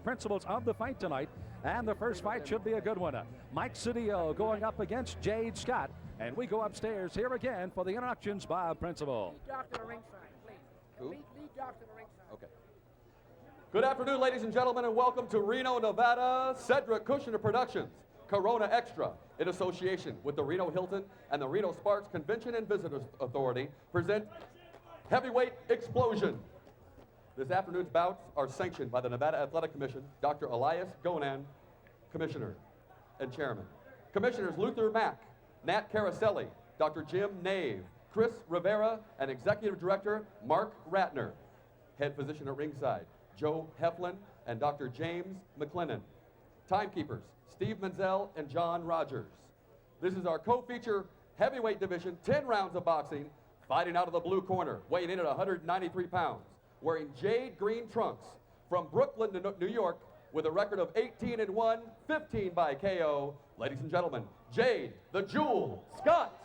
principles of the fight tonight. And the first fight should be a good one. Mike Sedillo going up against Jade Scott. And we go upstairs here again for the introductions, Bob Principal. Lead doctor to the ringside, please. Who? Lead doctor to the ringside. Okay. Good afternoon, ladies and gentlemen, and welcome to Reno, Nevada, Cedric Kushner Productions, Corona Extra, in association with the Reno Hilton and the Reno Sparks Convention and Visitors Authority, present Heavyweight Explosion. This afternoon's bouts are sanctioned by the Nevada Athletic Commission, Dr. Elias Gonan, Commissioner and Chairman. Commissioners Luther Mack, Nat Caraselli, Dr. Jim Nave, Chris Rivera, and Executive Director Mark Ratner. Head physician at ringside, Joe Heflin and Dr. James McLennan. Timekeepers, Steve Menzel and John Rogers. This is our co-feature heavyweight division, 10 rounds of boxing, fighting out of the blue corner, weighing in at 193 pounds, wearing jade green trunks from Brooklyn, New York, with a record of 18-1, 15 by KO. Ladies and gentlemen, Jade, the Jewel, Scott.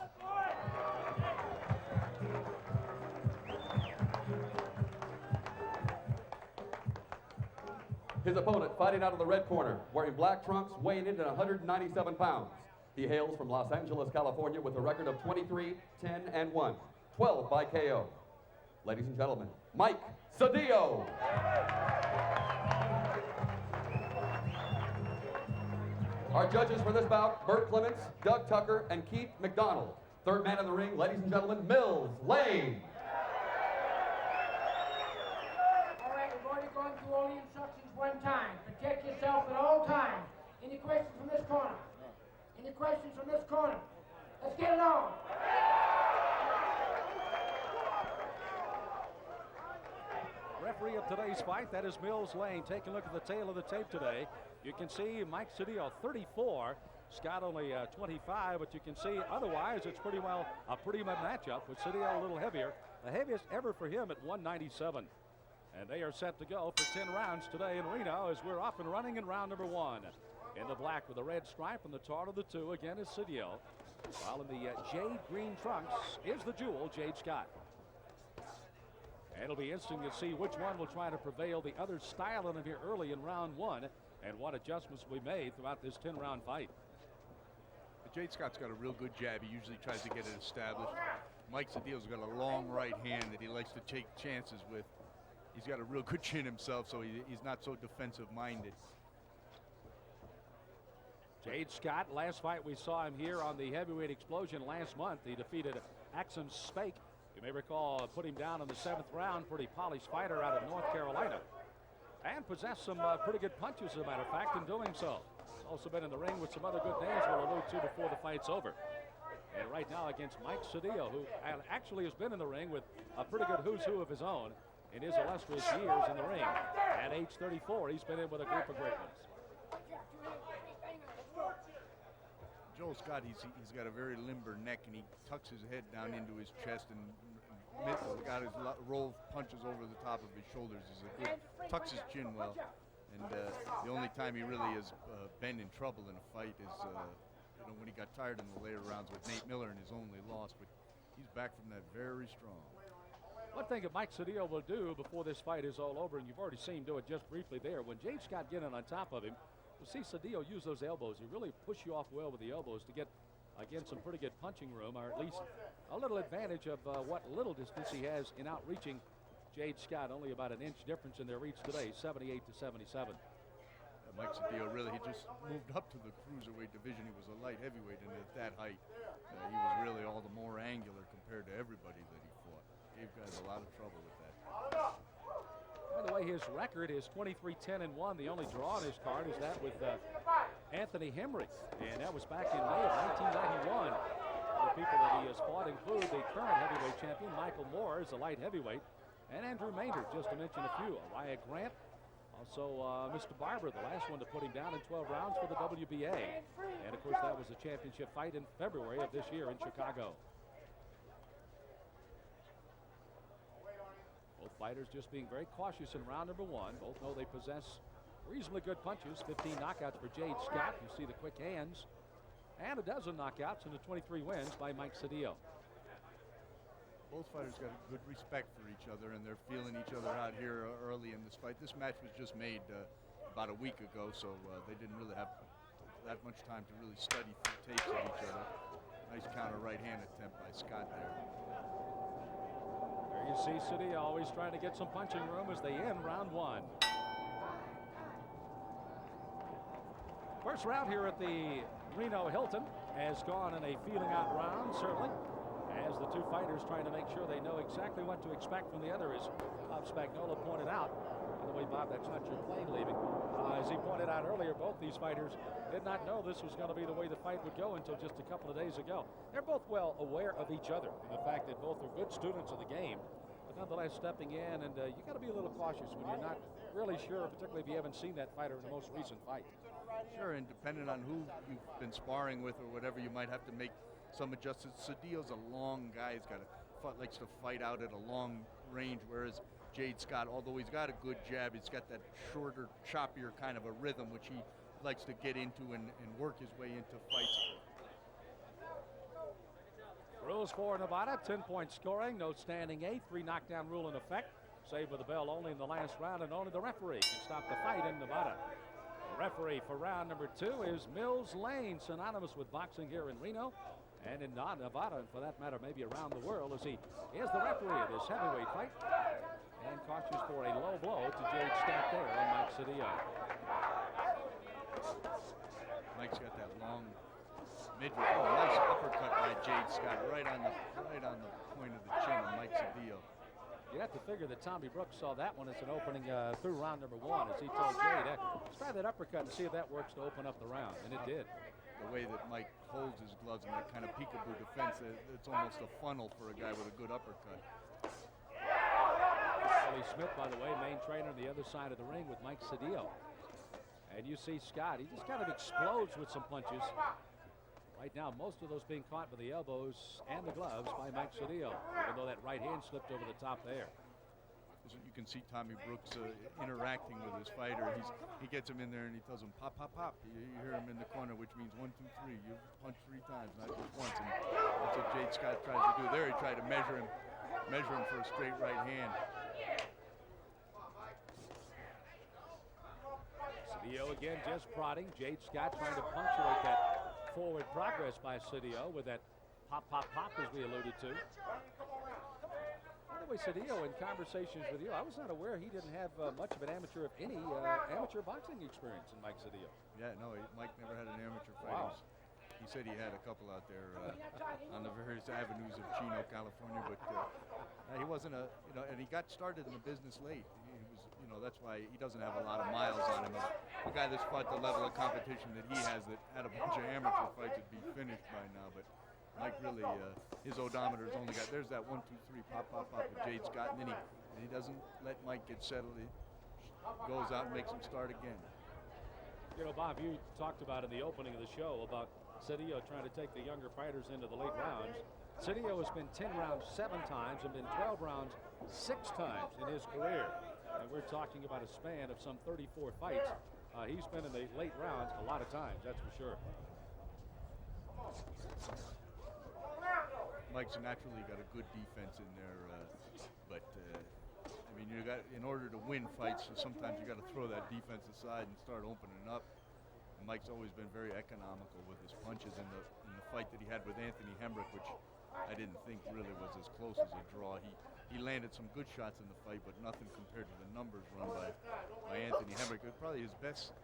His opponent fighting out of the red corner, wearing black trunks, weighing in at 197 pounds. He hails from Los Angeles, California, with a record of 23-10-1, 12 by KO. Ladies and gentlemen, Mike Sedillo. Our judges for this bout, Bert Clements, Doug Tucker, and Keith McDonald. Third man in the ring, ladies and gentlemen, Mills Lane. All right, we've already gone through all the instructions one time. Protect yourself at all times. Any questions from this corner? Any questions from this corner? Let's get it on. Referee of today's fight, that is Mills Lane. Taking a look at the tail of the tape today. You can see Mike Sedillo 34, Scott only 25, but you can see otherwise it's pretty well a pretty much matchup with Sedillo a little heavier. The heaviest ever for him at 197. And they are set to go for 10 rounds today in Reno as we're off and running in round number 1. In the black with the red stripe and the taller of the two again is Sedillo. While in the jade green trunks is the Jewel, Jade Scott. And it'll be interesting to see which one will try to prevail the other style in him here early in round 1 and what adjustments we made throughout this 10-round fight. Jade Scott's got a real good jab. He usually tries to get it established. Mike Sedillo's got a long right hand that he likes to take chances with. He's got a real good chin himself, so he's not so defensive-minded. Jade Scott, last fight we saw him here on the heavyweight explosion last month. He defeated Axum Spake. You may recall put him down in the 7th round. Pretty polished fighter out of North Carolina. And possessed some pretty good punches, as a matter of fact, in doing so. He's also been in the ring with some other good names we'll allude to before the fight's over. And right now against Mike Sedillo, who actually has been in the ring with a pretty good who's who of his own in his illustrious years in the ring. At age 34, he's been in with a group of great ones. Joel Scott, he's got a very limber neck, and he tucks his head down into his chest and got his roll punches over the top of his shoulders. He's a good, tucks his chin well. And the only time he really has been in trouble in a fight is when he got tired in the later rounds with Nate Miller in his only loss. But he's back from that very strong. One thing that Mike Sedillo will do before this fight is all over, and you've already seen him do it just briefly there, when Jade Scott getting on top of him, you'll see Sedillo use those elbows. He really push you off well with the elbows to get, again, some pretty good punching room, or at least a little advantage of what little distance he has in outreaching Jade Scott. Only about an inch difference in their reach today, 78 to 77. Mike Sedillo really, he just moved up to the cruiserweight division. He was a light heavyweight, and at that height, he was really all the more angular compared to everybody that he fought. Gave guys a lot of trouble with that. By the way, his record is 23-10-1. The only draw on his card is that with Anthony Henry, and that was back in May of 1991. The people that he has fought include the current heavyweight champion, Michael Moore, is a light heavyweight, and Andrew Maynard, just to mention a few. Uriah Grant, also Mr. Barber, the last one to put him down in 12 rounds for the WBA. And, of course, that was a championship fight in February of this year in Chicago. Both fighters just being very cautious in round number 1. Both know they possess reasonably good punches. 15 knockouts for Jade Scott. You see the quick hands. And a dozen knockouts and the 23 wins by Mike Sedillo. Both fighters got a good respect for each other, and they're feeling each other out here early in this fight. This match was just made about a week ago, so they didn't really have that much time to really study tapes of each other. Nice counter right hand attempt by Scott there. There you see Sedillo always trying to get some punching room as they end round one. First round here at the Reno Hilton has gone in a feeling out round, certainly, as the two fighters trying to make sure they know exactly what to expect from the other, as Bob Spagnola pointed out. By the way, Bob, that's not your plane leaving. As he pointed out earlier, both these fighters did not know this was going to be the way the fight would go until just a couple of days ago. They're both well aware of each other and the fact that both are good students of the game, but nonetheless stepping in, and you got to be a little cautious when you're not really sure, particularly if you haven't seen that fighter in the most recent fight. Sure, and depending on who you've been sparring with or whatever, you might have to make some adjustments. Sedillo's a long guy. He's got likes to fight out at a long range, whereas Jade Scott, although he's got a good jab, he's got that shorter, choppier kind of a rhythm, which he likes to get into and work his way into fights. Rules for Nevada, 10-point scoring, no standing eighth, 3 knockdown rule in effect. Save with the bell only in the last round, and only the referee can stop the fight in Nevada. The referee for round number 2 is Mills Lane, synonymous with boxing here in Reno and in Nevada, and for that matter, maybe around the world, as he is the referee of this heavyweight fight. And cautious for a low blow to Jade Scott there on Mike Sedillo. Mike's got that long midriff. Oh, nice uppercut by Jade Scott right on the point of the chin of Mike Sedillo. You have to figure that Tommy Brooks saw that one as an opening through round number 1, as he told Jade, let's try that uppercut and see if that works to open up the round, and it did. The way that Mike holds his gloves and that kind of peekaboo defense, it's almost a funnel for a guy with a good uppercut. Billy Smith, by the way, main trainer on the other side of the ring with Mike Sedillo. And you see Scott, he just kind of explodes with some punches. Right now, most of those being caught with the elbows and the gloves by Mike Sedillo, even though that right hand slipped over the top there. You can see Tommy Brooks interacting with his fighter. He gets him in there and he tells him pop, pop, pop. You hear him in the corner, which means 1, 2, 3. You punch 3 times, not just once. And that's what Jade Scott tries to do there. He tried to measure him for a straight right hand. Sedillo again just prodding. Jade Scott trying to punctuate that forward progress by Sedillo with that pop, pop, pop, as we alluded to. By the way, Sedillo, in conversations with you, I was not aware he didn't have much of an amateur, if any, amateur boxing experience in Mike Sedillo. Yeah, no, Mike never had an amateur fight. Wow. He said he had a couple out there on the various avenues of Chino, California, but he wasn't and he got started in the business late. He was, that's why he doesn't have a lot of miles on him. A guy that's fought the level of competition that he has, that had a bunch of amateur fights, would be finished by now. But Mike really, his odometer's only got, there's that 1, 2, 3, pop, pop, pop with Jade Scott, and then he doesn't let Mike get settled. He goes out and makes him start again. You know, Bob, you talked about in the opening of the show about Sedillo trying to take the younger fighters into the late rounds. Sedillo has been 10 rounds 7 times and been 12 rounds 6 times in his career. And we're talking about a span of some 34 fights. He's been in the late rounds a lot of times, that's for sure. Mike's naturally got a good defense in there, but I mean, in order to win fights, sometimes you got to throw that defense aside and start opening up. And Mike's always been very economical with his punches in the fight that he had with Anthony Hemrick, which I didn't think really was as close as a draw. He landed some good shots in the fight, but nothing compared to the numbers run by Anthony Hemrick. Probably his best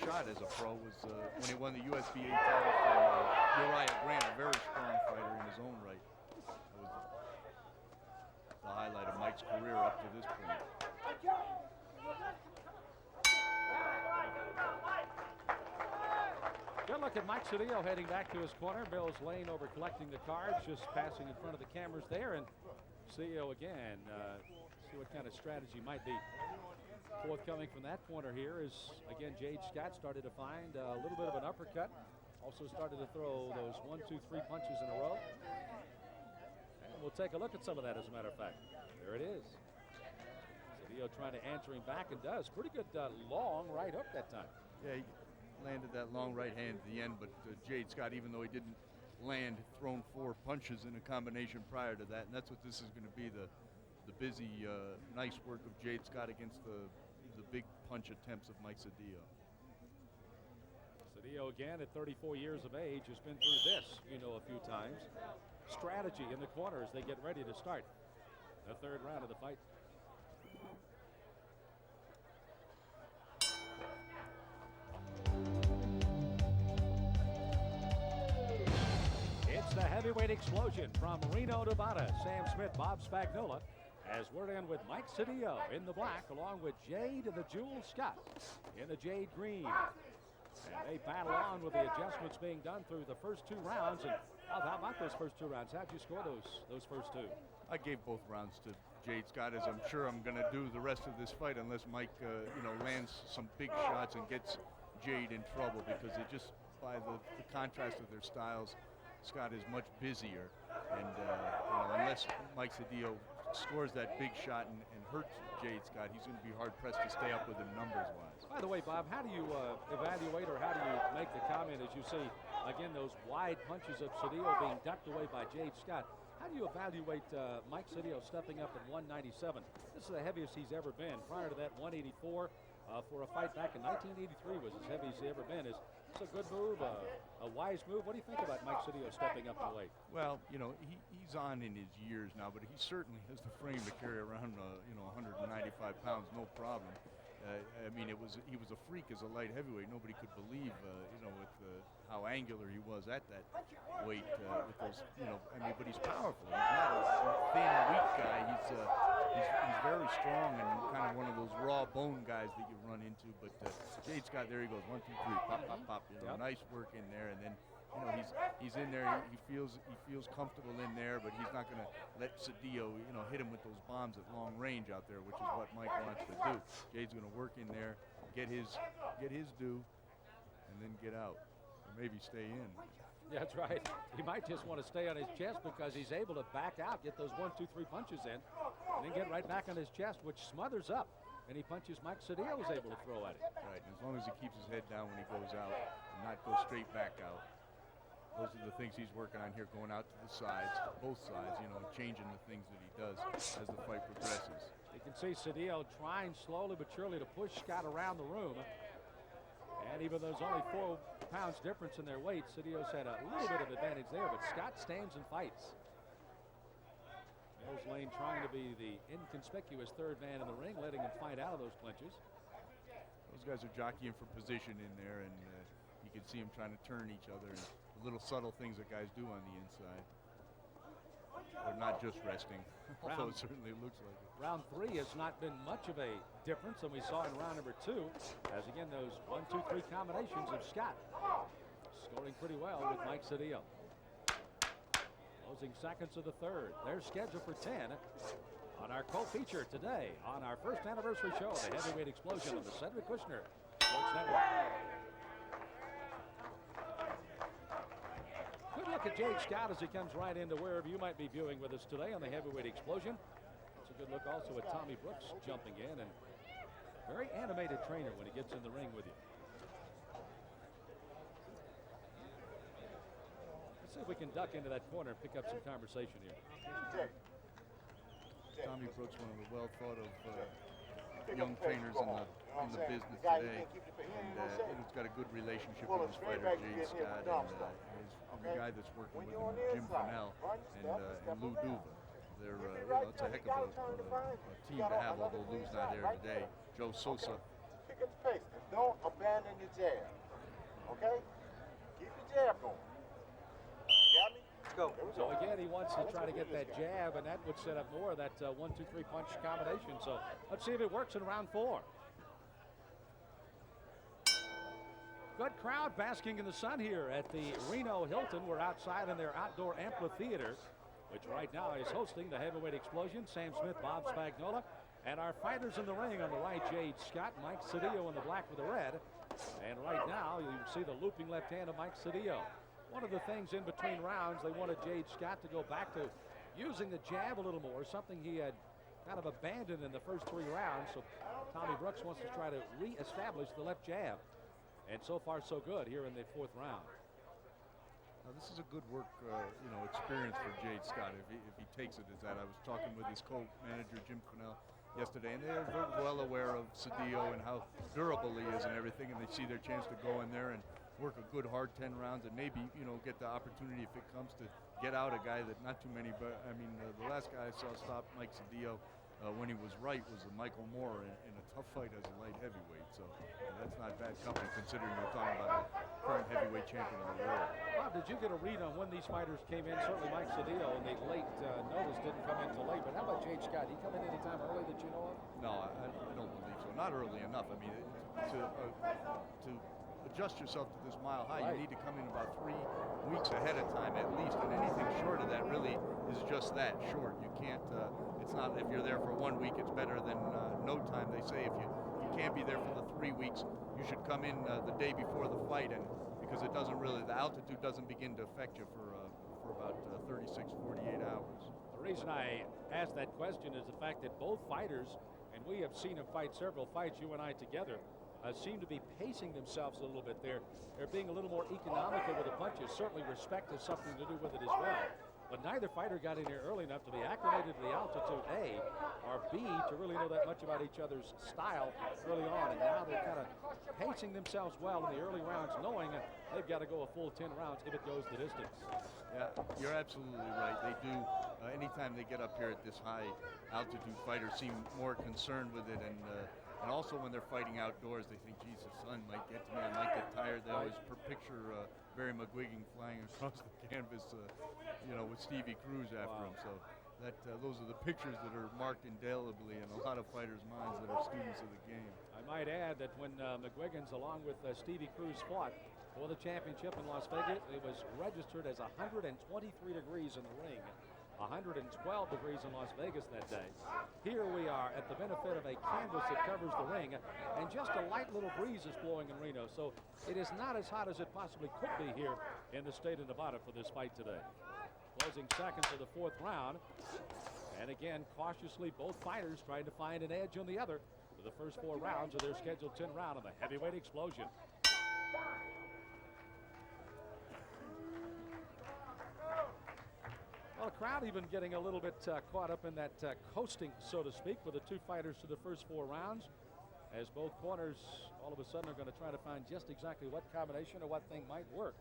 shot as a pro was when he won the USBA title from Uriah Grant, a very strong fighter in his own right. That was the highlight of Mike's career up to this point. Good look at Mike Sedillo heading back to his corner. Mills Lane over collecting the cards, just passing in front of the cameras there. And Sedillo again, see what kind of strategy might be forthcoming from that corner here is, again, Jade Scott started to find a little bit of an uppercut. Also started to throw those 1, 2, 3 punches in a row. And we'll take a look at some of that, as a matter of fact. There it is. Sedillo trying to answer him back, and does. Pretty good long right hook that time. Yeah, he landed that long right hand at the end, but Jade Scott, even though he didn't land, thrown 4 punches in a combination prior to that, and that's what this is going to be, the busy, nice work of Jade Scott against the big punch attempts of Mike Sedillo. Sedillo again at 34 years of age has been through this, a few times. Strategy in the corner as they get ready to start the third round of the fight. It's the heavyweight explosion from Reno, Nevada. Sam Smith, Bob Spagnola, as we're in with Mike Sedillo in the black, along with Jade and the Jewel Scott in the jade green. And they battle on with the adjustments being done through the first 2 rounds. And how about those first 2 rounds? How'd you score those first 2? I gave both rounds to Jade Scott, as I'm sure I'm going to do the rest of this fight, unless Mike, lands some big shots and gets Jade in trouble, because it just, by the contrast of their styles, Scott is much busier, and unless Mike Sedillo scores that big shot and hurts Jade Scott, he's going to be hard pressed to stay up with him numbers-wise. By the way, Bob, how do you evaluate, or how do you make the comment as you see again those wide punches of Sedillo being ducked away by Jade Scott? How do you evaluate Mike Sedillo stepping up at 197? This is the heaviest he's ever been. Prior to that, 184 for a fight back in 1983 was as heavy as he ever been. Is this a good move, a wise move? What do you think about Mike Sedillo stepping up in weight? Well, he's on in his years now, but he certainly has the frame to carry around, 195 pounds, no problem. He was a freak as a light heavyweight. Nobody could believe, with how angular he was at that weight. With those, but he's powerful. He's not a thin, weak guy. He's very strong and kind of one of those raw bone guys that you run into. But Jade Scott, there he goes, 1, 2, 3, pop, pop, pop. Nice work in there, and then. He's in there. He feels comfortable in there, but he's not going to let Sedillo, hit him with those bombs at long range out there, which is what Mike wants to do. Jade's going to work in there, get his due, and then get out, or maybe stay in. Yeah, that's right. He might just want to stay on his chest because he's able to back out, get those 1, 2, 3 punches in, and then get right back on his chest, which smothers up any punches Mike Sedillo is able to throw at it. Right, and as long as he keeps his head down when he goes out and not go straight back out. Those are the things he's working on here, going out to the sides, both sides, changing the things that he does as the fight progresses. You can see Sedillo trying slowly but surely to push Scott around the room. And even though there's only 4 pounds difference in their weight, Sedillo's had a little bit of advantage there, but Scott stands and fights. Mills Lane trying to be the inconspicuous third man in the ring, letting him fight out of those clinches. Those guys are jockeying for position in there, and you can see them trying to turn each other. And little subtle things that guys do on the inside. They're not just resting, although it certainly looks like it. Round 3 has not been much of a difference than we saw in round number 2, as again those 1, 2, 3 combinations of Scott scoring pretty well with Mike Sedillo. Closing seconds of the third. They're scheduled for 10 on our co-feature today on our first anniversary show, the Heavyweight Explosion of the Cedric Kushner Sports Network. Good look at Jade Scott as he comes right into wherever you might be viewing with us today on the Heavyweight Explosion. It's a good look also at Tommy Brooks jumping in, and very animated trainer when he gets in the ring with you. Let's see if we can duck into that corner and pick up some conversation here. Tommy Brooks, one of the well thought of young trainers in the business today, and he's got a good relationship with his fighter Jade Scott, and the guy that's working with him, Jim Fennell and Lou Duva. They're it's a heck of a team to have, although Lou's not there today. Joe Sosa. Pick up the pace. Don't abandon your jab. Okay? Keep your jab going. Got me? Let's go. So again, he wants to try to get that jab, and that would set up more of that 1, 2, 3 punch combination. So let's see if it works in round 4. Good crowd basking in the sun here at the Reno Hilton. We're outside in their outdoor amphitheater, which right now is hosting the Heavyweight Explosion. Sam Smith, Bob Spagnola, and our fighters in the ring on the right, Jade Scott, Mike Sedillo in the black with the red. And right now, you see the looping left hand of Mike Sedillo. One of the things in between rounds, they wanted Jade Scott to go back to using the jab a little more, something he had kind of abandoned in the first 3 rounds. So Tommy Brooks wants to try to reestablish the left jab. And so far, so good here in the 4th round. Now, this is a good work, experience for Jade Scott if he takes it as that. I was talking with his co-manager, Jim Fennell, yesterday, and they're well aware of Sedillo and how durable he is and everything, and they see their chance to go in there and work a good hard 10 rounds and maybe, you know, get the opportunity if it comes to get out a guy that not too many, but I mean, the last guy I saw stop Mike Sedillo when he was right was Michael Moore in a tough fight as a light heavyweight. So that's not bad company considering we're talking about the current heavyweight champion of the world. Bob, did you get a read on when these fighters came in? Certainly Mike Sedillo in the late notice didn't come in till late, but how about Jade Scott? He come in any time early that you know of? No, I don't believe so. Not early enough. I mean, to adjust yourself to this mile high, Right. you need to come in about 3 weeks ahead of time at least, and anything short of that really is just that, short. You can't, it's not, if you're there for 1 week, it's better than no time. They say if you can't be there for the 3 weeks, you should come in the day before the fight, and because it doesn't really, the altitude doesn't begin to affect you for about 36, 48 hours. The reason I asked that question is the fact that both fighters, and we have seen them fight several fights, you and I together, seem to be pacing themselves a little bit there. They're being a little more economical with the punches. Certainly respect has something to do with it as well. But neither fighter got in here early enough to be acclimated to the altitude, A, or B, to really know that much about each other's style early on. And now they're kind of pacing themselves well in the early rounds, knowing they've got to go a full 10 rounds if it goes the distance. Yeah, you're absolutely right. They do, anytime they get up here at this high altitude, fighters seem more concerned with it, and also when they're fighting outdoors, they think, geez, the sun might get to me, I might get tired. They always picture Barry McGuigan flying across the canvas, you know, with Stevie Cruz after him. So that those are the pictures that are marked indelibly in a lot of fighters' minds that are students of the game. I might add that when McGuigan's along with Stevie Cruz fought for the championship in Las Vegas, it was registered as 123 degrees in the ring, 112 degrees in Las Vegas that day. Here we are at the benefit of a canvas that covers the ring, and just a light little breeze is blowing in Reno, so it is not as hot as it possibly could be here in the state of Nevada for this fight today. Closing seconds of the 4th round, and again, cautiously, both fighters trying to find an edge on the other for the first 4 rounds of their scheduled 10 round of the heavyweight explosion. Well, the crowd even getting a little bit caught up in that coasting, so to speak, with the 2 fighters to the first 4 rounds, as both corners all of a sudden are going to try to find just exactly what combination or what thing might work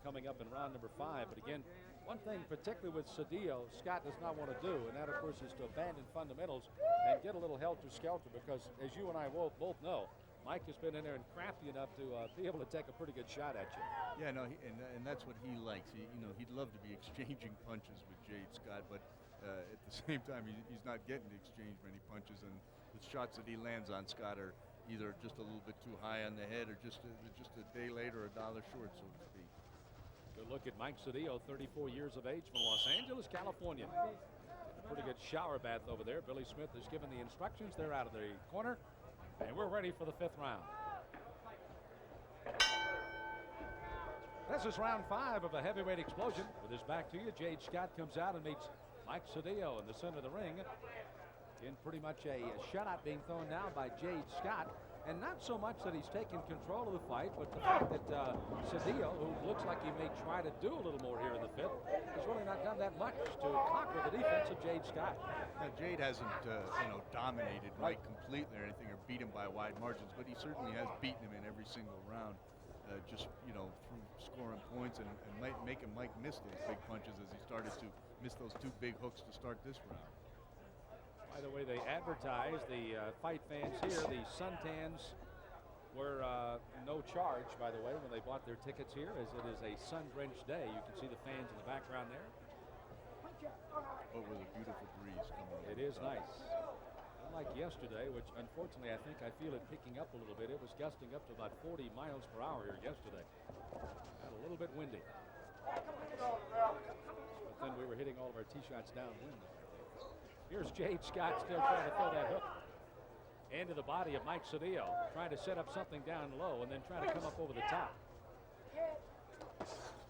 coming up in round number 5. But again, one thing particularly with Sedillo, Scott does not want to do, and that of course is to abandon fundamentals and get a little helter-skelter, because as you and I both know, Mike has been in there and crafty enough to be able to take a pretty good shot at you. Yeah, no, and that's what he likes. You know, he'd love to be exchanging punches with Jade Scott, but at the same time, he's not getting to exchange many punches, and the shots that he lands on Scott are either just a little bit too high on the head or just a day late or a dollar short, so to speak. Good look at Mike Sedillo, 34 years of age from Los Angeles, California. A pretty good shower bath over there. Billy Smith has given the instructions. They're out of the corner. And we're ready for the 5th round. This is round 5 of the heavyweight explosion. With his back to you, Jade Scott comes out and meets Mike Sedillo in the center of the ring. In pretty much a shutout being thrown now by Jade Scott. And not so much that he's taken control of the fight, but the fact that Sedillo, who looks like he may try to do a little more here in the 5th, has really not done that much to conquer the defense of Jade Scott. Now, Jade hasn't, dominated Mike completely or anything, or beat him by wide margins, but he certainly has beaten him in every single round, just, through scoring points and making Mike miss those big punches as he started to miss those 2 big hooks to start this round. By the way, they advertised, the fight fans here, the suntans were no charge, by the way, when they bought their tickets here, as it is a sun-drenched day. You can see the fans in the background there. But with a beautiful breeze coming over. It is nice. Unlike yesterday, which unfortunately I feel it picking up a little bit. It was gusting up to about 40 miles per hour here yesterday. And a little bit windy. But then we were hitting all of our tee shots downwind. Here's Jade Scott still trying to throw that hook into the body of Mike Sedillo, trying to set up something down low and then trying to come up over the top.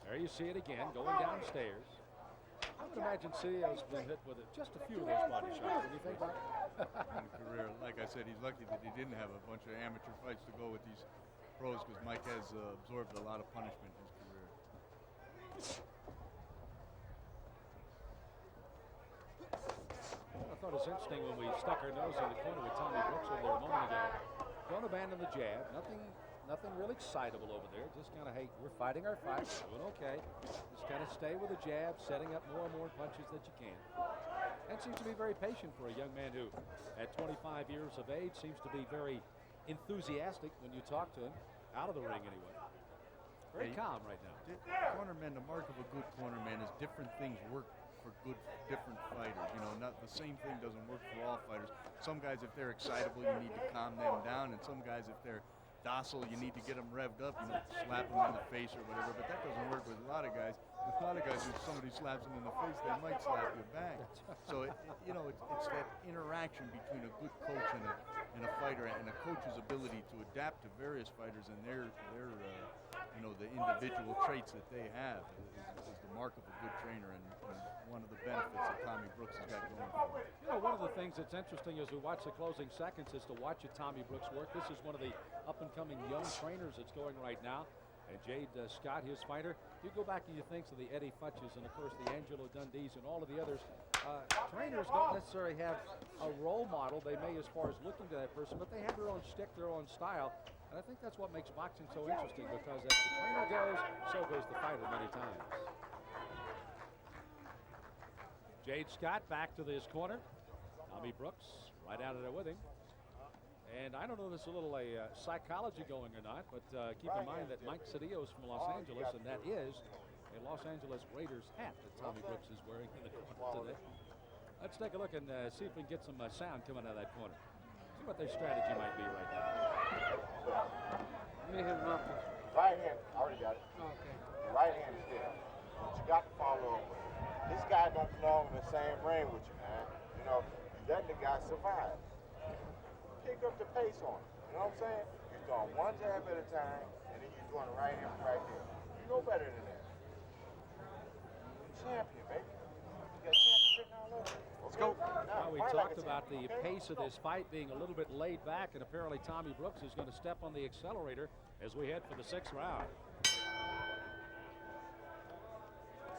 There you see it again, going downstairs. I would imagine Sedillo's been hit with just a few of those body shots. What do you think about In a career, like I said, he's lucky that he didn't have a bunch of amateur fights to go with these pros, because Mike has absorbed a lot of punishment in his career. I thought was interesting when we stuck our nose in the corner with Tommy Brooks over there a moment ago. Don't abandon the jab. Nothing really excitable over there. Just kind of, hey, we're fighting our fight. We're doing okay. Just kind of stay with the jab, setting up more and more punches that you can. And seems to be very patient for a young man who, at 25 years of age, seems to be very enthusiastic when you talk to him, out of the ring anyway. Very calm right now. Cornerman, the mark of a good cornerman is different things work for good different fighters. You know, not the same thing doesn't work for all fighters. Some guys, if they're excitable, you need to calm them down, and some guys, if they're docile, you need to get them revved up, you know, slap them in the face or whatever, but that doesn't work with a lot of guys. With a lot of guys, if somebody slaps them in the face, they might slap you back. So, it's that interaction between a good coach and a fighter, and a coach's ability to adapt to various fighters and their the individual traits that they have is the mark of a good trainer, and one of the benefits that Tommy Brooks has got going for him. You know, one of the things that's interesting as we watch the closing seconds is to watch Tommy Brooks work. This is one of the up-and-coming young trainers that's going right now. And Jade Scott, his fighter, you go back and you think of the Eddie Futches and, of course, the Angelo Dundees and all of the others. Trainers don't necessarily have a role model. They may as far as looking to that person, but they have their own shtick, their own style. And I think that's what makes boxing so interesting, because as the trainer goes, so goes the fighter many times. Jade Scott back to this corner. Tommy Brooks right out of there with him. And I don't know if there's a little psychology going or not, but keep in mind that Mike Sedillo is from Los Angeles, and that is a Los Angeles Raiders hat that Tommy Brooks is wearing in the corner today. Let's take a look and see if we can get some sound coming out of that corner. See what their strategy might be right now. Let me hit him up. Right hand, I already got it. Okay. Right hand is there. But you got to follow up with it. This guy don't belong in the same ring with you, man. You know, you letting the guy survive. Pick up the pace on it. You know what I'm saying? You're doing one jab at a time, and then you're doing the right hand right there. You know better than that. Champion, baby. You got champion written all over. Let's go. Now, we talked about the pace of this fight being a little bit laid back, and apparently Tommy Brooks is going to step on the accelerator as we head for the 6th round.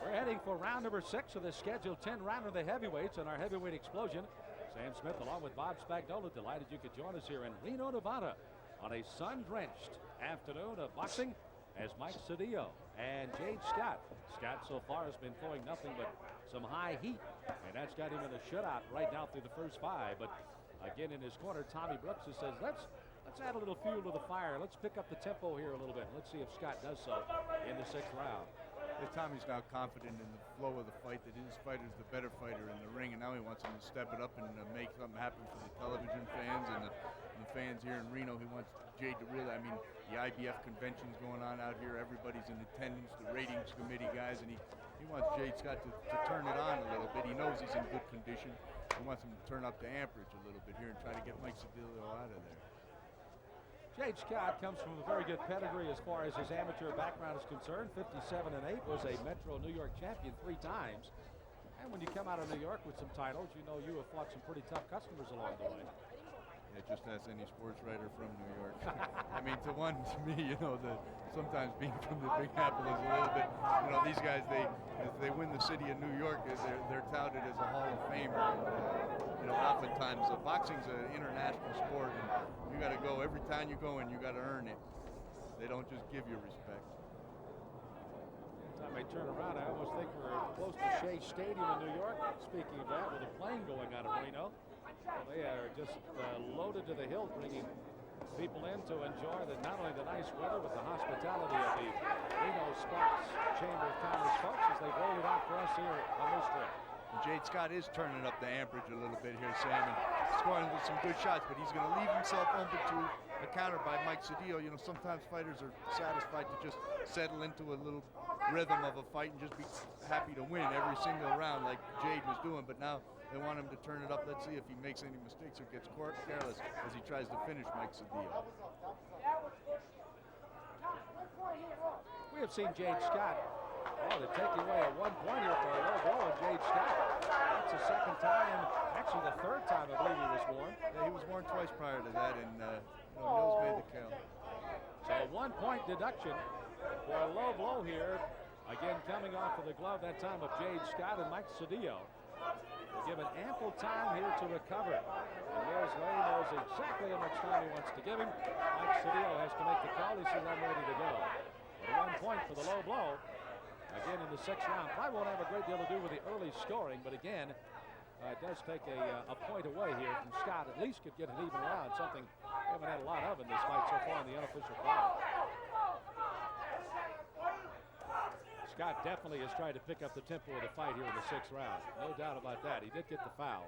We're heading for round number 6 of the scheduled 10-rounder of the heavyweights in our heavyweight explosion. Sam Smith along with Bob Spagnola, delighted you could join us here in Reno, Nevada on a sun-drenched afternoon of boxing as Mike Sedillo and Jade Scott. Scott so far has been throwing nothing but some high heat, and that's got him in a shutout right now through the first 5. But again in his corner, Tommy Brooks, who says, let's add a little fuel to the fire. Let's pick up the tempo here a little bit. Let's see if Scott does so in the 6th round. Tommy's now confident in the flow of the fight, that his fighter's the better fighter in the ring, and now he wants him to step it up and make something happen for the television fans and the fans here in Reno. He wants Jade to really, the IBF convention's going on out here. Everybody's in attendance, the ratings committee guys, and he wants Jade Scott to turn it on a little bit. He knows he's in good condition. He wants him to turn up the amperage a little bit here and try to get Mike Sedillo out of there. Jade Scott comes from a very good pedigree as far as his amateur background is concerned. 57-8, was a Metro New York champion 3 times. And when you come out of New York with some titles, you know you have fought some pretty tough customers along the way. Yeah, just ask any sports writer from New York. To me, sometimes being from the Big Apple is a little bit, these guys, as they win the city of New York, they're touted as a Hall of Famer. And, oftentimes, boxing's an international sport, and you got to go, every time you go in, you got to earn it. They don't just give you respect. Every time I turn around, I almost think we're close to Shea Stadium in New York. Speaking of that, with a plane going out of Reno. They are just loaded to the hilt, bringing people in to enjoy not only the nice weather, but the hospitality of the Reno Sports Chamber of Commerce folks as they roll it out for us here on this trip. And Jade Scott is turning up the amperage a little bit here, Sam, and scoring with some good shots, but he's going to leave himself open to a counter by Mike Sedillo. Sometimes fighters are satisfied to just settle into a little rhythm of a fight and just be happy to win every single round like Jade was doing, but now they want him to turn it up. Let's see if he makes any mistakes or gets careless as he tries to finish Mike Sedillo. We have seen Jade Scott. They're taking away a 1 point here for a low blow on Jade Scott. That's the 2nd time, actually the 3rd time I believe he was warned. Yeah, he was warned twice prior to that, and Mills made the kill. So a 1 point deduction for a low blow here. Again, coming off of the glove that time of Jade Scott and Mike Sedillo. given ample time here to recover. And Mills Lane knows exactly how much time he wants to give him. Mike Sedillo has to make the call. He says, I'm ready to go. But 1 point for the low blow. Again, in the 6th round. Probably won't have a great deal to do with the early scoring, but again, it does take a point away here from Scott. At least could get an even round, something we haven't had a lot of in this fight so far in the unofficial call. Scott definitely has tried to pick up the tempo of the fight here in the 6th round. No doubt about that. He did get the foul.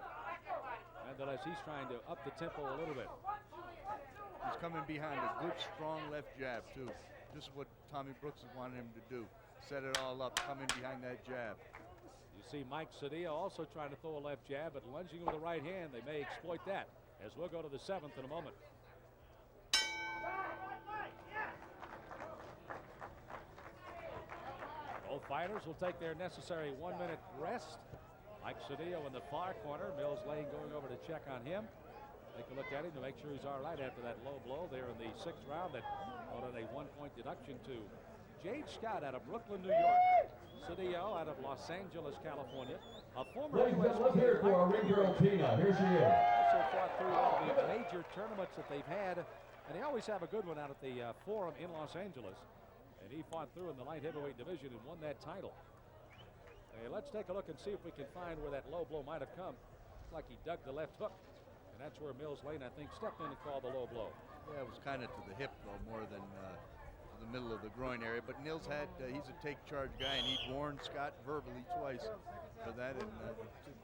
Nonetheless, he's trying to up the tempo a little bit. He's coming behind a good, strong left jab, too. Just what Tommy Brooks has wanted him to do. Set it all up, come in behind that jab. You see Mike Sedillo also trying to throw a left jab, but lunging with the right hand. They may exploit that, as we'll go to the 7th in a moment. Both fighters will take their necessary 1-minute rest. Mike Sedillo in the far corner. Mills Lane going over to check on him. Take a look at him to make sure he's all right after that low blow there in the 6th round that brought in a 1-point deduction to Jade Scott out of Brooklyn, New York. Sedillo out of Los Angeles, California. A former U.S. Let's hear it for our ring girl, Tina. Here she is. Also fought through all the major tournaments that they've had. And they always have a good one out at the Forum in Los Angeles. And he fought through in the light heavyweight division and won that title. Hey, let's take a look and see if we can find where that low blow might have come. Looks like he dug the left hook. And that's where Mills Lane, I think, stepped in and called the low blow. Yeah, it was kind of to the hip, though, more than to the middle of the groin area. But Mills had, he's a take charge guy, and he'd warned Scott verbally twice for that, and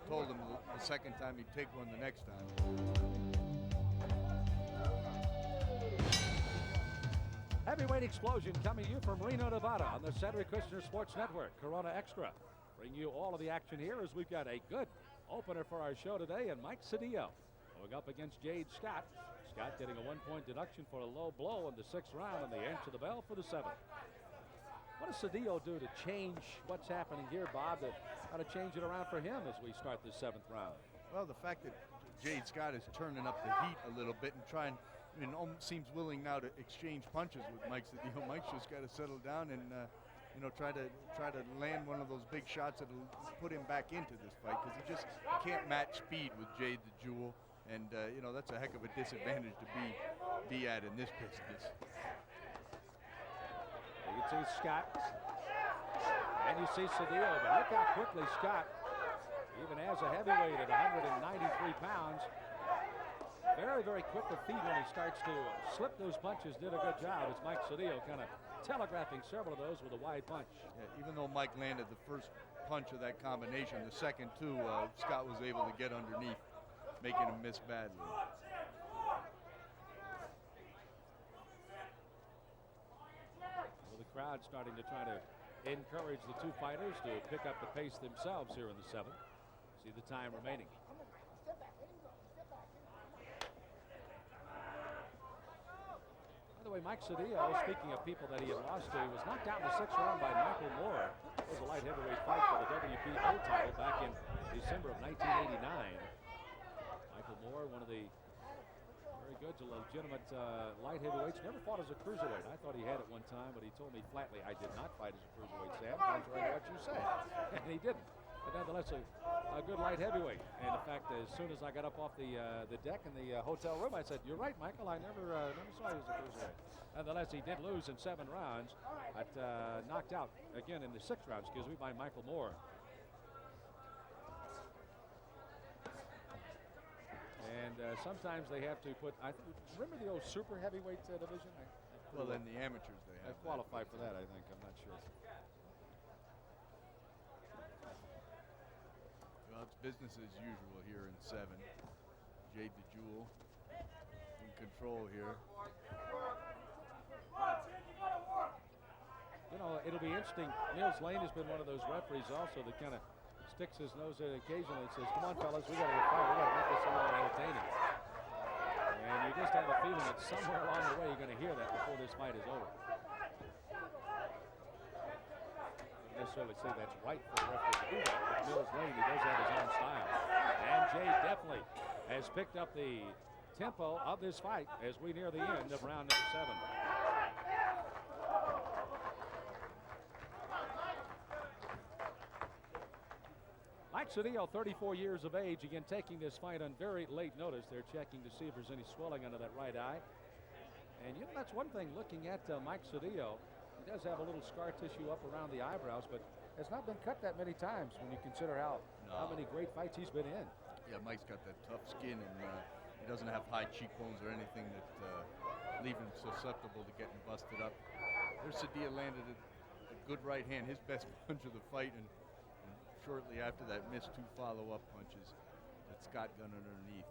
told him the second time he'd take one the next time. Heavyweight explosion coming to you from Reno, Nevada on the Cedric Kushner Sports Network. Corona Extra. Bring you all of the action here as we've got a good opener for our show today, and Mike Sedillo going up against Jade Scott. Scott getting a 1-point deduction for a low blow in the 6th round, and they answer the bell for the 7th. What does Sedillo do to change what's happening here, Bob, how to change it around for him as we start this 7th round? Well, the fact that Jade Scott is turning up the heat a little bit and trying, almost seems willing now to exchange punches with Mike Sedillo. Mike's just got to settle down and try to land one of those big shots that'll put him back into this fight, because he just can't match speed with Jade the Jewel, and that's a heck of a disadvantage to be at in this business. You can see Scott, and you see Sedillo, but look how quickly Scott, even as a heavyweight at 193 pounds, very, very quick to feet when he starts to slip those punches. Did a good job as Mike Sedillo kind of telegraphing several of those with a wide punch. Yeah, even though Mike landed the first punch of that combination, the second two, Scott was able to get underneath, making him miss badly. Well, the crowd starting to try to encourage the two fighters to pick up the pace themselves here in the 7th. See the time remaining. By the way, Mike Sedillo, speaking of people that he had lost to, he was knocked out in the 6th round by Michael Moore. It was a light heavyweight fight for the WPO title back in December of 1989. Michael Moore, one of the very good, legitimate light heavyweights, never fought as a cruiserweight. I thought he had at one time, but he told me flatly, I did not fight as a cruiserweight, Sam, contrary to what you said. And he didn't. But nonetheless, a good light heavyweight. And in fact, as soon as I got up off the deck in the hotel room, I said, "You're right, Michael. I never saw you as a cruiserweight." Nonetheless, he did lose in 7 rounds, but knocked out again in the 6th round, by Michael Moore. And sometimes they have to put. Remember the old super heavyweight division? Well, in the amateurs they have. Qualify for that, I think. I'm not sure. Well, it's business as usual here in 7. Jade the Jewel in control here. It'll be interesting. Mills Lane has been one of those referees also that kind of sticks his nose in occasionally and says, "Come on, fellas, we got to get fired. We got to make this a little entertaining." And you just have a feeling that somewhere along the way you're going to hear that before this fight is over. Don't necessarily say that's right for the referee to do that, but Mills Lane, he does have his own style. And Jade definitely has picked up the tempo of this fight as we near the end of round number 7. Mike Mike Sedillo, 34 years of age, again taking this fight on very late notice. They're checking to see if there's any swelling under that right eye. And you know, that's one thing looking at Mike Sedillo. He does have a little scar tissue up around the eyebrows, but has not been cut that many times when you consider how many great fights he's been in. Yeah, Mike's got that tough skin, and he doesn't have high cheekbones or anything that leave him susceptible to getting busted up. There's Sedillo landed a good right hand, his best punch of the fight, and shortly after that missed 2 follow-up punches that Scott got underneath.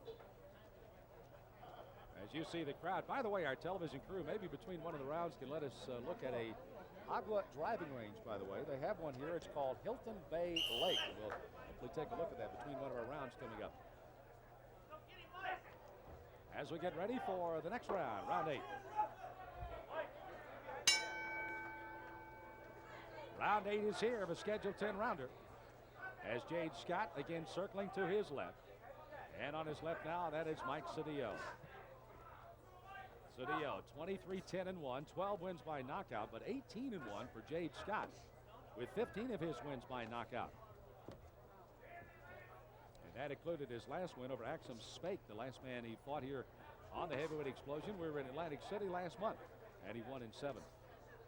As you see the crowd, by the way, our television crew, maybe between one of the rounds, can let us look at a Agua driving range, by the way. They have one here. It's called Hilton Bay Lake. We'll hopefully take a look at that between one of our rounds coming up. As we get ready for the next round, round 8. Round 8 is here of a scheduled 10-rounder. As Jade Scott again circling to his left. And on his left now, that is Mike Sedillo. Sedillo, 23-10-1, 12 wins by knockout, but 18-1 for Jade Scott, with 15 of his wins by knockout. And that included his last win over Axum Spake, the last man he fought here on the heavyweight explosion. We were in Atlantic City last month, and he won in 7.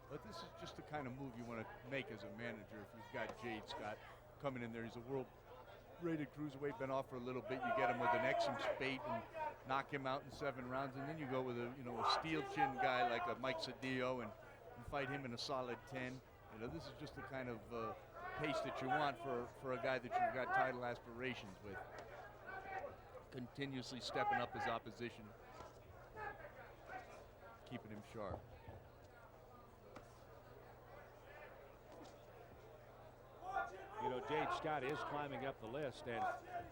But this is just the kind of move you want to make as a manager if you've got Jade Scott coming in there. He's a world-rated cruiserweight, been off for a little bit. You get him with an Axum Spate and knock him out in 7 rounds, and then you go with a steel chin guy like a Mike Sedillo and fight him in a solid 10. This is just the kind of pace that you want for a guy that you've got title aspirations with. Continuously stepping up his opposition, keeping him sharp. You know, Jade Scott is climbing up the list, and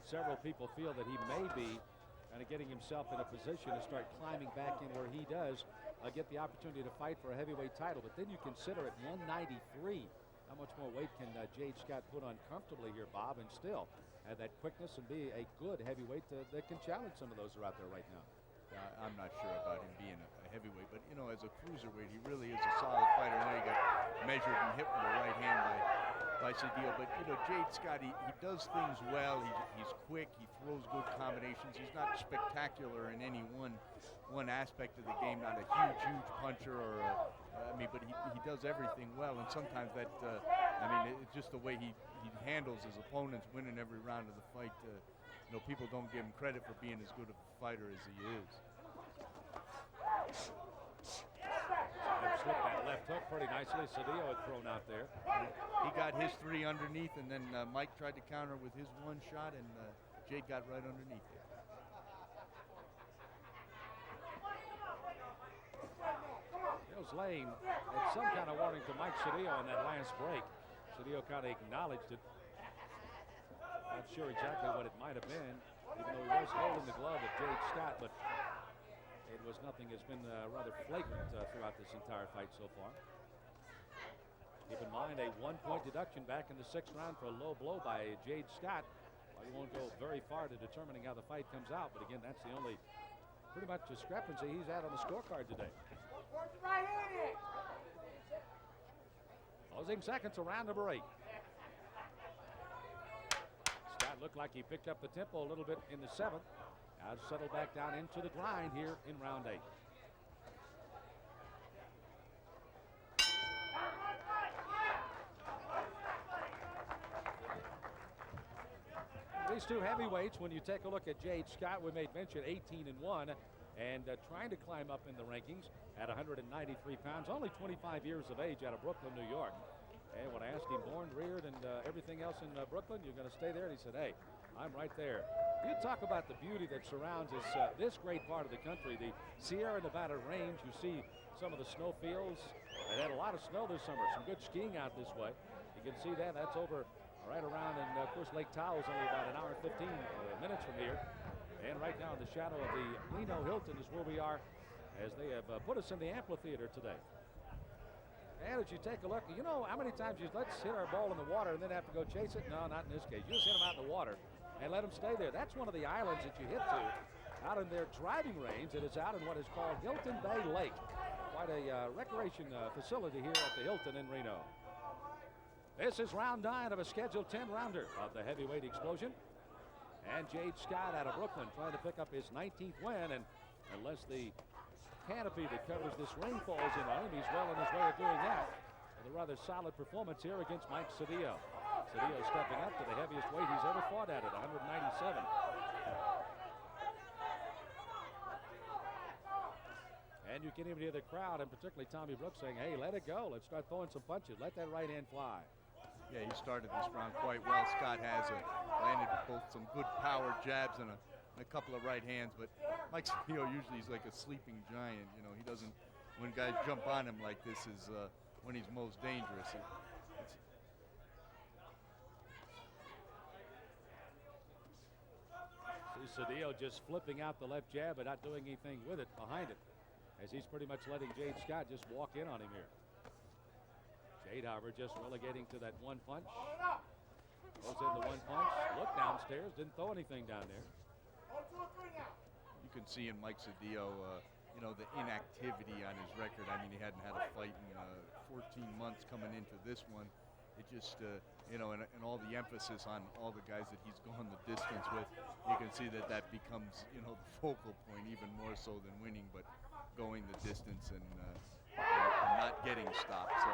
several people feel that he may be kind of getting himself in a position to start climbing back in where he does get the opportunity to fight for a heavyweight title. But then you consider at 193, how much more weight can Jade Scott put on comfortably here, Bob, and still have that quickness and be a good heavyweight that can challenge some of those that are out there right now. I'm not sure about him being a heavyweight, but as a cruiserweight, he really is a solid fighter. Now he got measured and hit with the right hand by Sedillo. But Jade Scott, he does things well. He's quick. He throws good combinations. He's not spectacular in any one aspect of the game. Not a huge puncher but he does everything well. And sometimes that, it's just the way he handles his opponents, winning every round of the fight. People don't give him credit for being as good a fighter as he is. Slipped that left hook pretty nicely. Sedillo had thrown out there. He got his 3 underneath, and then Mike tried to counter with his 1 shot, and Jade got right underneath it. Mills Lane had some kind of warning to Mike Sedillo on that last break. Sedillo kind of acknowledged it. Not sure exactly what it might have been, even though he was holding the glove of Jade Scott, but it was nothing that's been rather flagrant throughout this entire fight so far. Keep in mind a 1-point deduction back in the 6th round for a low blow by Jade Scott. Well, he won't go very far to determining how the fight comes out, but again, that's the only pretty much discrepancy he's had on the scorecard today. Closing seconds of round number 8. Scott looked like he picked up the tempo a little bit in the 7th. Now settle back down into the grind here in round 8. These two heavyweights, when you take a look at Jade Scott, we made mention 18-1 and trying to climb up in the rankings at 193 pounds, only 25 years of age, out of Brooklyn, New York. And when I asked him, born, reared, and everything else in Brooklyn, you're going to stay there? And he said, hey, I'm right there. You talk about the beauty that surrounds this great part of the country, the Sierra Nevada range. You see some of the snow fields. They had a lot of snow this summer, some good skiing out this way. You can see that. That's over right around, and of course, Lake Tahoe is only about an hour and 15 minutes from here. And right now in the shadow of the Reno Hilton is where we are, as they have put us in the amphitheater today. And as you take a look, you know how many times let's hit our ball in the water and then have to go chase it? No, not in this case. You just hit them out in the water and let them stay there. That's one of the islands that you hit to out in their driving range. It is out in what is called Hilton Bay Lake. Quite a recreation facility here at the Hilton in Reno. This is round 9 of a scheduled 10-rounder of the heavyweight explosion. And Jade Scott out of Brooklyn trying to pick up his 19th win. And unless the canopy that covers this ring falls in on him, he's well on his way of doing that. With a rather solid performance here against Mike Sedillo. Sedillo stepping up to the heaviest weight he's ever fought at 197. And you can even hear the crowd, and particularly Tommy Brooks, saying, hey, let it go. Let's start throwing some punches. Let that right hand fly. Yeah, he started this round quite well. Scott has landed both some good power jabs and a couple of right hands, but Mike Sedillo usually is like a sleeping giant. You know, he doesn't, when guys jump on him like this is when he's most dangerous. See Sedillo just flipping out the left jab but not doing anything with it behind it, as he's pretty much letting Jade Scott just walk in on him here. Jade, however, just relegating to that one punch. Goes in the one punch, looked downstairs, didn't throw anything down there. You can see in Mike Sedillo, you know, the inactivity on his record. I mean, he hadn't had a fight in 14 months coming into this one. It just, you know, and all the emphasis on all the guys that he's gone the distance with, you can see that that becomes, you know, the focal point even more so than winning, but going the distance and not getting stopped. So,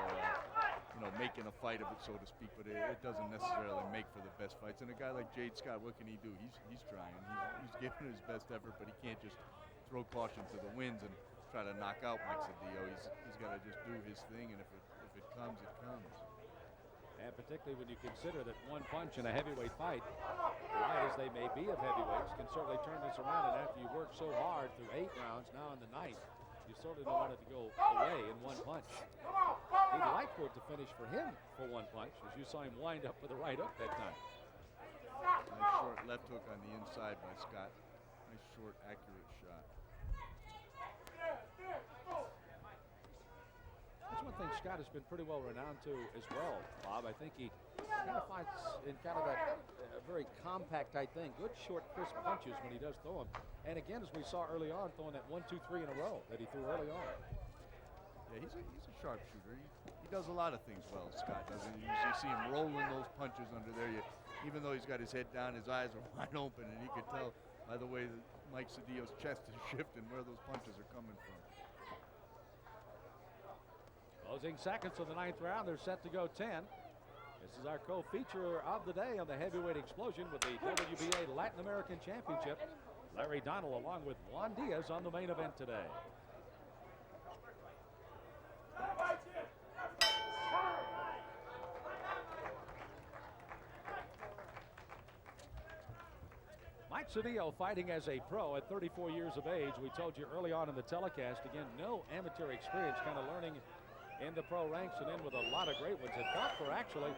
you know, making a fight of it, so to speak, but it doesn't necessarily make for the best fights. And a guy like Jade Scott, what can he do? He's trying. He's giving his best effort, but he can't just throw caution to the winds and try to knock out Mike Sedillo. He's got to just do his thing, and if it comes, it comes. And particularly when you consider that one punch in a heavyweight fight, light as they may be of heavyweights, can certainly turn this around. And after you work so hard through 8 rounds, now in the 9th, you certainly don't want it to go away in one punch. He'd like for it to finish for him for one punch, as you saw him wind up with a right hook that time. Nice short left hook on the inside by Scott. Nice short, accurate shot. That's one thing Scott has been pretty well renowned to as well, Bob. I think he kind of fights in kind of that very compact type thing. Good short, crisp punches when he does throw them. And again, as we saw early on, throwing that 1, 2, 3 in a row that he threw early on. Yeah, he's a sharpshooter. He does a lot of things well, Scott doesn't. You see him rolling those punches under there. Even though he's got his head down, his eyes are wide open, and you could tell by the way that Mike Sedillo's chest is shifting where those punches are coming from. Closing seconds of the 9th round. They're set to go 10. This is our co-feature of the day on the heavyweight explosion with the WBA Latin American Championship. Larry Donnell along with Juan Diaz on the main event today. Mike Sedillo fighting as a pro at 34 years of age. We told you early on in the telecast, again, no amateur experience, kind of learning in the pro ranks and in with a lot of great ones. Had fought for actually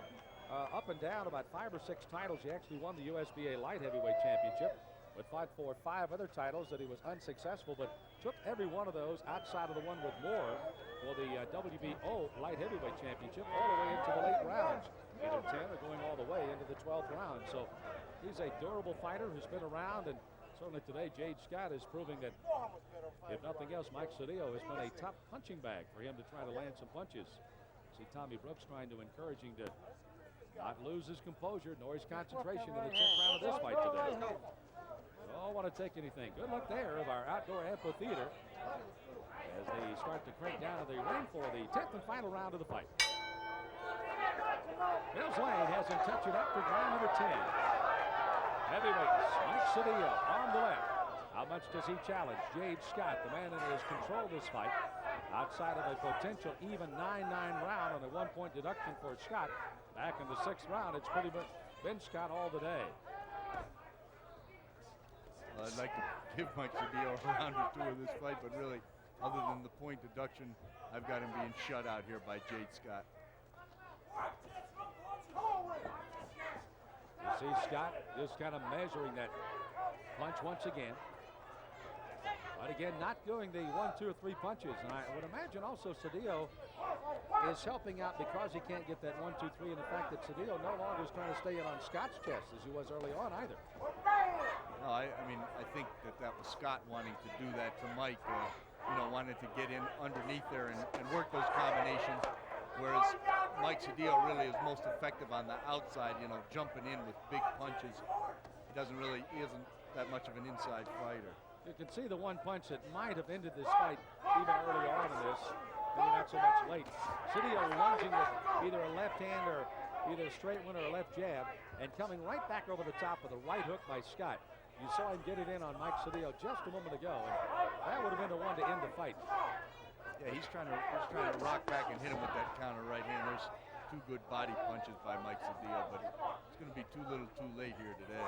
up and down about 5 or 6 titles. He actually won the USBA Light Heavyweight Championship, but fought for 5 other titles that he was unsuccessful, but took every one of those outside of the one with Moore for the WBO Light Heavyweight Championship all the way into the late rounds, either 10 or going all the way into the 12th round. So he's a durable fighter who's been around, and certainly today Jade Scott is proving that, if nothing else, Mike Sedillo has been a top punching bag for him to try to land some punches. See Tommy Brooks trying to encourage him to not lose his composure nor his concentration in the 10th round of this fight today. Don't want to take anything. Good luck there of our outdoor amphitheater as they start to crank down to the ring for the 10th and final round of the fight. Mills Lane has him touching up for round number 10. Heavyweights, Mike Sedillo on the left. How much does he challenge Jade Scott, the man that has controlled this fight, outside of a potential even 9-9 round on a 1-point deduction for Scott? Back in the 6th round, it's pretty much been Scott all the day. I'd like to give Mike Sedillo a round or 2 of this fight, but really, other than the point deduction, I've got him being shut out here by Jade Scott. You see Scott just kind of measuring that punch once again. But again, not doing the 1, 2, or 3 punches. And I would imagine also Sedillo is helping out because he can't get that 1, 2, 3, and the fact that Sedillo no longer is trying to stay in on Scott's chest as he was early on either. No, I mean, I think that was Scott wanting to do that to Mike, you know, wanted to get in underneath there and work those combinations. whereas Mike Sedillo really is most effective on the outside, you know, jumping in with big punches. He isn't that much of an inside fighter. You can see the one punch that might have ended this fight even early on in this, maybe not so much late. Sedillo lunging with either a left hand or either a straight one or a left jab, and coming right back over the top with a right hook by Scott. You saw him get it in on Mike Sedillo just a moment ago, and that would have been the one to end the fight. Yeah, he's trying to rock back and hit him with that counter right hand. There's two good body punches by Mike Sedillo, but it's going to be too little too late here today.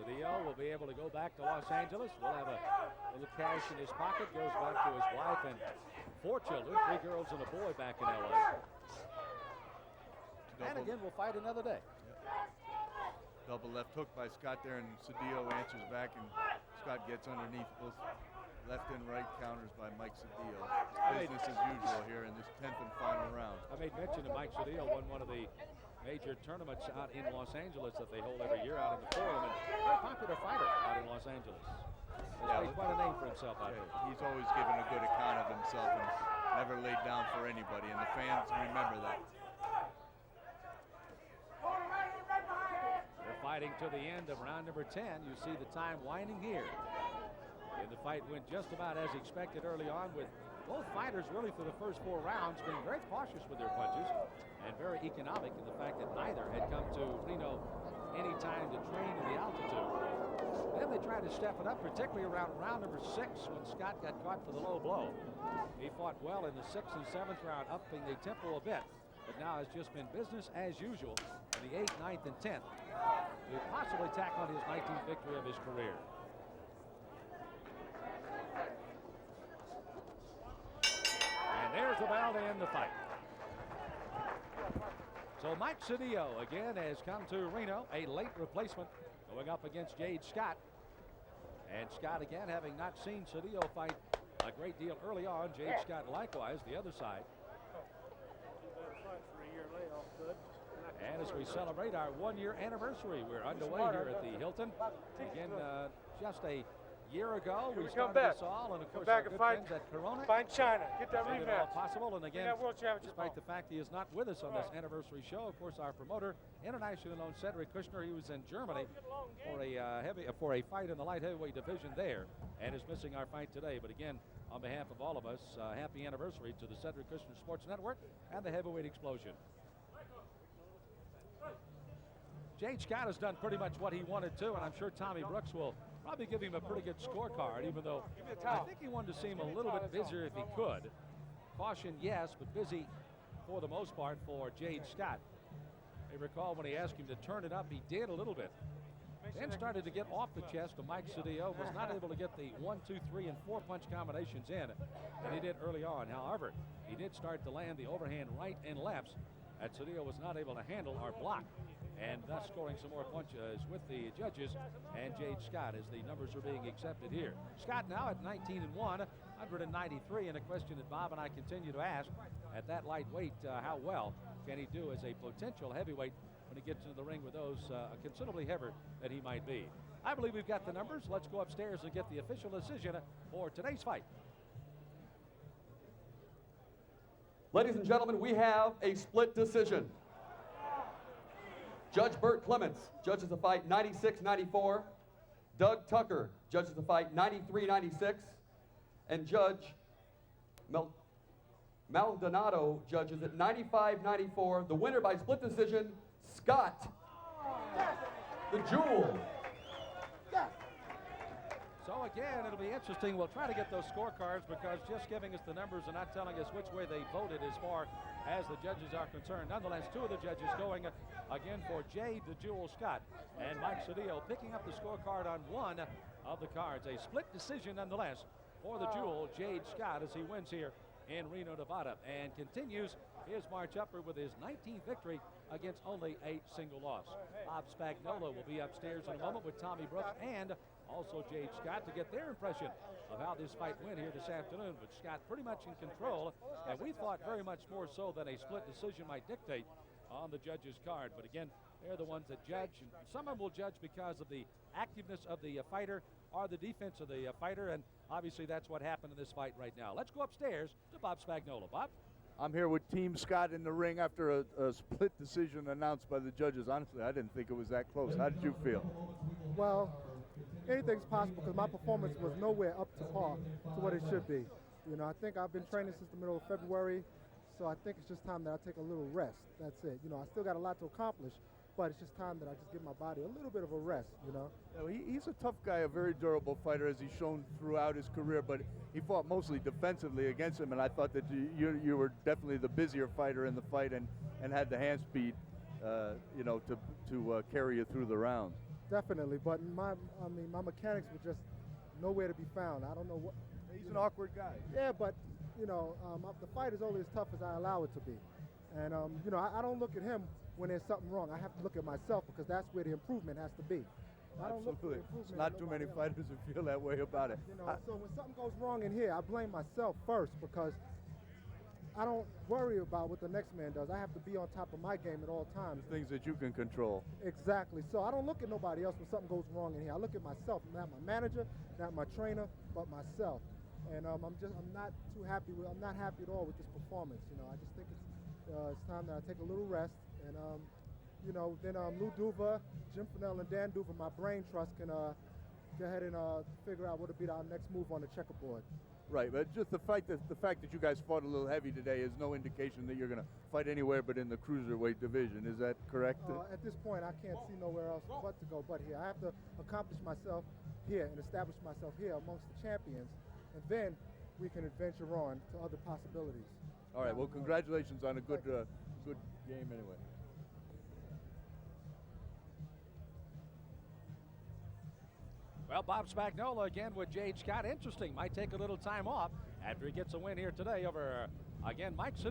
Sedillo will be able to go back to Los Angeles. We'll have a little cash in his pocket. Goes back to his wife and 4 children, 3 girls and a boy back in L.A. And again, we'll fight another day. Double left hook by Scott there, and Sedillo answers back, and Scott gets underneath both left and right counters by Mike Sedillo. Business as usual here in this 10th and final round. I made mention of Mike Sedillo won one of the major tournaments out in Los Angeles that they hold every year out in the Forum, and very popular fighter out in Los Angeles. He's made quite a name for himself out here. He's always given a good account of himself and never laid down for anybody, and the fans remember that. They're fighting to the end of round number 10. You see the time winding here. And the fight went just about as expected early on, with both fighters really for the first 4 rounds being very cautious with their punches and very economic in the fact that neither had come to Reno any time to train in the altitude. Then they tried to step it up, particularly around round number 6 when Scott got caught for the low blow. He fought well in the 6th and 7th round, upping the tempo a bit. But now it's just been business as usual in the 8th, 9th, and 10th to possibly tack on his 19th victory of his career. And there's the bell to end the fight. So Mike Sedillo again has come to Reno, a late replacement, going up against Jade Scott. And Scott again, having not seen Sedillo fight a great deal early on. Jade Scott likewise, the other side. And as we celebrate our 1-year anniversary, we're underway here at the Hilton. Again, just a year ago, we started this all, and of course, our good friends at Corona. Find China. Get that made it rematch. all possible. And again, World Championship despite the fact he is not with us on this anniversary show, of course, our promoter, internationally known Cedric Kushner, he was in Germany for a fight in the light heavyweight division there, and is missing our fight today. But again, on behalf of all of us, happy anniversary to the Cedric Kushner Sports Network and the Heavyweight Explosion. Jade Scott has done pretty much what he wanted to, and I'm sure Tommy Brooks will probably give him a pretty good scorecard, even though I think he wanted to seem a little bit busier if he could. Caution, yes, but busy for the most part for Jade Scott. I recall when he asked him to turn it up, he did a little bit. Then started to get off the chest to Mike Sedillo, was not able to get the 1, 2, 3, and 4 punch combinations in, and he did early on. However, he did start to land the overhand right and lefts that Sedillo was not able to handle or block, and thus scoring some more punches with the judges and Jade Scott as the numbers are being accepted here. Scott now at 19-1, 193, and a question that Bob and I continue to ask at that lightweight, how well can he do as a potential heavyweight when he gets into the ring with those considerably heavier than he might be. I believe we've got the numbers. Let's go upstairs and get the official decision for today's fight. Ladies and gentlemen, we have a split decision. Judge Bert Clements judges the fight 96-94. Doug Tucker judges the fight 93-96. And Judge Maldonado judges at 95-94. The winner by split decision, Scott, the Jewel. So again, it'll be interesting. We'll try to get those scorecards because just giving us the numbers and not telling us which way they voted as far as the judges are concerned. Nonetheless, 2 of the judges going again for Jade, the Jewel Scott, and Mike Sedillo picking up the scorecard on 1 of the cards. A split decision nonetheless for the Jewel, Jade Scott, as he wins here in Reno, Nevada, and continues his march upward with his 19th victory against only a single loss. Bob Spagnuolo will be upstairs in a moment with Tommy Brooks and also Jade Scott to get their impression of how this fight went here this afternoon. But Scott pretty much in control, and we thought very much more so than a split decision might dictate. on the judges' card. But again, they're the ones that judge. And some of them will judge because of the activeness of the fighter or the defense of the fighter, and obviously that's what happened in this fight right now. Let's go upstairs to Bob Spagnola. Bob? I'm here with Team Scott in the ring after a split decision announced by the judges. Honestly, I didn't think it was that close. How did you feel? Well, anything's possible because my performance was nowhere up to par to what it should be. You know, I think I've been training since the middle of February, so I think it's just time that I take a little rest. That's it. You know, I still got a lot to accomplish, but it's just time that I just give my body a little bit of a rest, you know. He's a tough guy, a very durable fighter, as he's shown throughout his career, but he fought mostly defensively against him, and I thought that you were definitely the busier fighter in the fight and had the hand speed, you know, to carry you through the rounds. Definitely, but my mechanics were just nowhere to be found. I don't know what. He's an awkward guy. Yeah, but you know, the fight is only as tough as I allow it to be, and you know, I don't look at him when there's something wrong. I have to look at myself because that's where the improvement has to be. I don't look for the improvement. Not too many fighters who feel that way about it. You know, so when something goes wrong in here, I blame myself first because I don't worry about what the next man does. I have to be on top of my game at all times. Things that you can control. Exactly. So I don't look at nobody else when something goes wrong in here. I look at myself, not my manager, not my trainer, but myself. And I'm not too happy with. I'm not happy at all with this performance. You know, I just think it's time that I take a little rest. And you know, then Lou Duva, Jim Fennell, and Dan Duva, my brain trust can go ahead and figure out what will be our next move on the checkerboard. Right, but just the fact that you guys fought a little heavy today is no indication that you're going to fight anywhere but in the cruiserweight division. Is that correct? At this point, I can't see nowhere else but to go but here. I have to accomplish myself here and establish myself here amongst the champions, and then we can adventure on to other possibilities. All right. Well, congratulations on a good game anyway. Well, Bob Spagnola again with Jade Scott. Interesting. Might take a little time off after he gets a win here today over, again, Mike Sedillo.